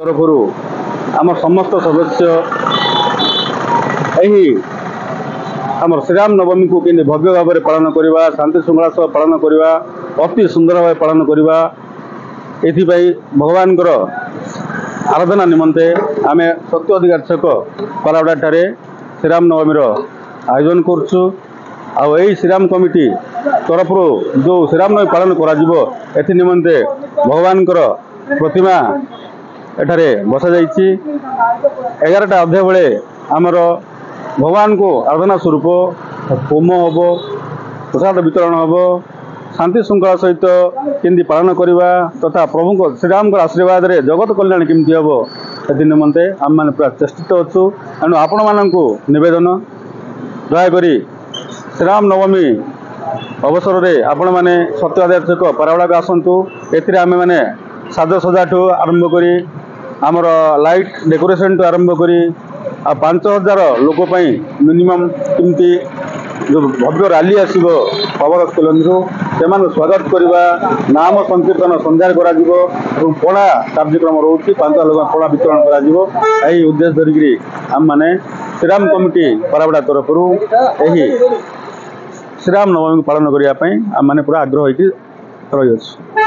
तरफरु आम समस्त सदस्य यही आम श्रीराम नवमी को कि भव्य भाव में पालन करवा शांति श्रृंखला सह पालन करवा अति सुंदर भाव पालन करवा एथिपाई भगवान आराधना निमंते आम सत्य अधिकार छक पारावड़ा ठारे श्रीराम नवमी आयोजन करछु। आई श्रीराम कमिटी तरफ जो श्रीराम नवमी पालन करा निमंते भगवान प्रतिमा एठारे बसा जाइछि। 11टा अध्याय बेले आमर भगवान को आराधना स्वरूप होम हम प्रसाद वितरण हम शांति श्रृंखला सहित केमती पालन करवा तथा प्रभु श्रीराम आशीर्वाद रे जगत कल्याण केमती हम ए निमंते आम मैंने पूरा चेष्टित अच्छु। तेणु आपण मानक निवेदन दयाकोरी श्रीराम नवमी अवसर में आपण मैंने सत्य आधार छक पारावड़ा को आसतु। एथिरे आमे माने साजसजा ठू आरंभ करी आमर लाइट डेकोरेशन ठू आरंभ करी 5000 लोक मिनिमम केमती जो भव्य रैली आसो पावर स्टेशनरू से स्वागत करवा नाम संकीर्तन संध्यार कर पढ़ा कार्यक्रम रोचे 5000 लोक पढ़ा वितरण कर उद्देश्य धरिकी आम मैंने श्रीराम कमिटी पारावड़ा तरफ यही श्रीराम नवमी पालन करने आम मैंने पूरा आग्रह होकर रही।